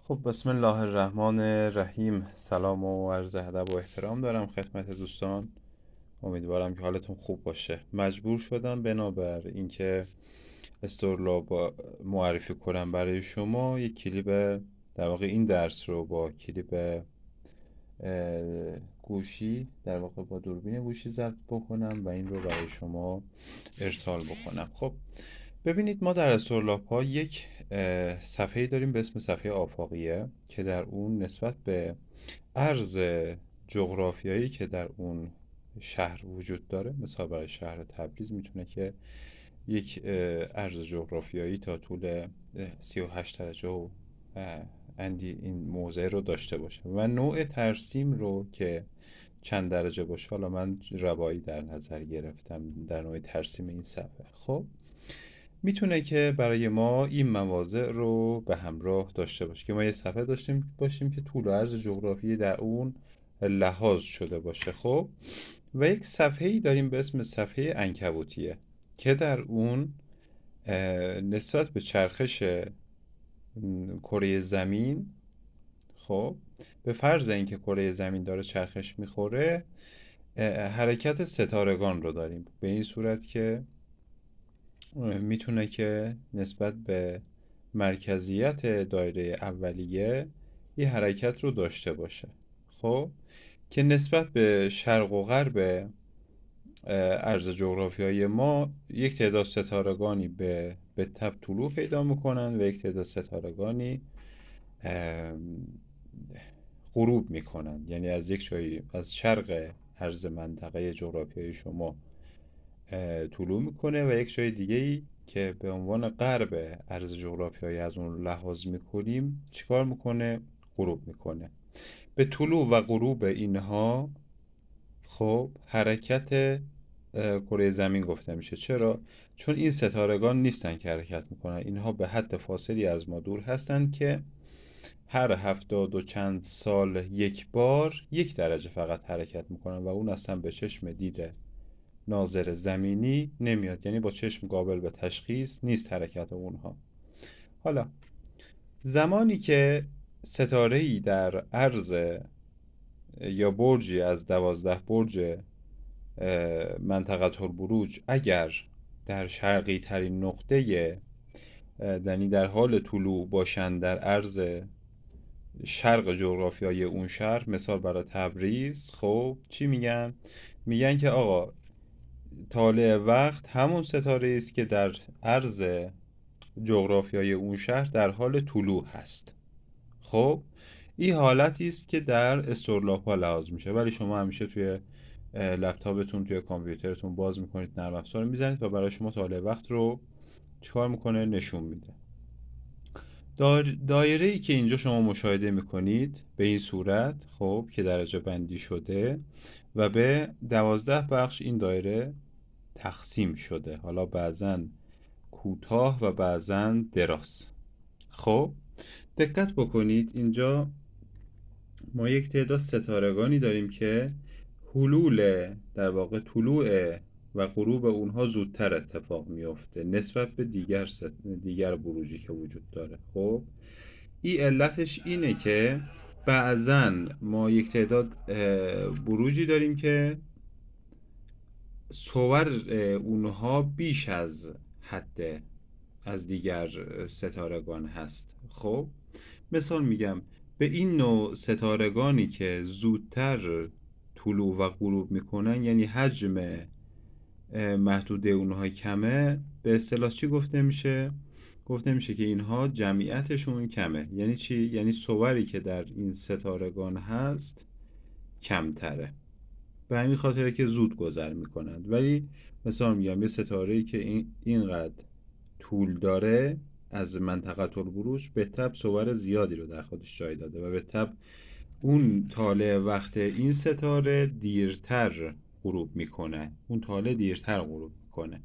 خب بسم الله الرحمن الرحیم. سلام و عرض ادب و احترام دارم خدمت دوستان. امیدوارم که حالتون خوب باشه. مجبور شدم بنابر اینکه استرلاب معرفی کنم برای شما یک کلیپ، در واقع این درس رو با کلیپ گوشی، در واقع با دوربین گوشی ضبط بکنم و این رو برای شما ارسال بکنم. خب ببینید، ما در استرلاب ها یک صفحه داریم به اسم صفحه آفاقیه که در اون نسبت به عرض جغرافیایی که در اون شهر وجود داره، مثلا برای شهر تبریز میتونه که یک عرض جغرافیایی تا طول 38 درجه و اندی این موضع رو داشته باشه و نوع ترسیم رو که چند درجه باشه. حالا من روایی در نظر گرفتم در نوع ترسیم این صفحه. خب میتونه که برای ما این مواضع رو به همراه داشته باشه که ما یه صفحه داشتیم باشیم که طول و عرض جغرافیایی در اون لحاظ شده باشه. خب و یک صفحه‌ای داریم به اسم صفحه عنکبوتیه که در اون نسبت به چرخش کره زمین، خب به فرض اینکه کره زمین داره چرخش میخوره، حرکت ستارگان رو داریم به این صورت که میتونه که نسبت به مرکزیت دایره اولیه یه حرکت رو داشته باشه. خب که نسبت به شرق و غرب عرض جغرافیایی ما یک تعداد ستارگانی به تب طلوع پیدا میکنن و یک تعداد ستارگانی غروب میکنن. یعنی از یک جایی از شرق عرض منطقه جغرافیایی شما طلوع میکنه و یک جای دیگه ای که به عنوان غرب عرض جغرافیایی از اون لحاظ میکنیم چیکار میکنه؟ غروب میکنه. به طلوع و غروب اینها خب حرکت کره زمین گفته میشه. چرا؟ چون این ستارگان نیستن که حرکت میکنن، اینها به حد فاصلی از ما دور هستن که هر 70 و چند سال یک بار 1 درجه فقط حرکت میکنن و اون اصلا به چشم دید ناظر زمینی نمیاد، یعنی با چشم قابل به تشخیص نیست حرکت اونها. حالا زمانی که ستاره‌ای در عرض یا برجی از 12 برج منطقه البروج اگر در شرقی ترین نقطه، یعنی در حال طلوع باشند در عرض شرق جغرافیایی اون شهر، مثال برای تبریز، خب چی میگن؟ میگن که آقا طالع وقت همون ستاره است که در عرض جغرافیای اون شهر در حال طلوع هست. خب این حالتی است که در استرلاب ها لحاظ میشه، ولی شما همیشه توی لپتاپتون، توی کامپیوترتون باز میکنید، نرم افزار رو میزنید و برای شما طالع وقت رو چیکار میکنه؟ نشون میده. دایره ای که اینجا شما مشاهده میکنید به این صورت، خب که درجه بندی شده و به 12 بخش این دایره تقسیم شده، حالا بعضا کوتاه و بعضا دراز. خب دقت بکنید، اینجا ما یک تعداد ستارگانی داریم که حلول، در واقع طلوع و غروب اونها زودتر اتفاق میفته نسبت به دیگر بروجی که وجود داره. خب این علتش اینه که بعضا ما یک تعداد بروجی داریم که صور اونها بیش از حد از دیگر ستارگان هست. خب مثال میگم، به این نوع ستارگانی که زودتر طلوع و غروب میکنن، یعنی حجم محدوده اونها کمه، به اصطلاح چی گفته میشه؟ گفته میشه که اینها جمعیتشون کمه. یعنی چی؟ یعنی صوری که در این ستارگان هست کمتره، به همین خاطره که زود گذر میکنند. ولی مثلا میگم یه ستاره‌ای که اینقدر طول داره از منطقه البروج به تبع صور زیادی رو در خودش جای داده و به تبع اون طالع وقت این ستاره دیرتر غروب میکنه، اون طالع دیرتر غروب میکنه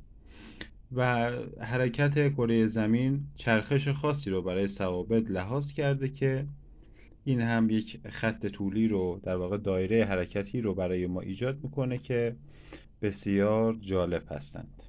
و حرکت کره زمین چرخش خاصی رو برای ثوابت لحاظ کرده که این هم یک خط طولی رو، در واقع دایره حرکتی رو برای ما ایجاد میکنه که بسیار جالب هستند.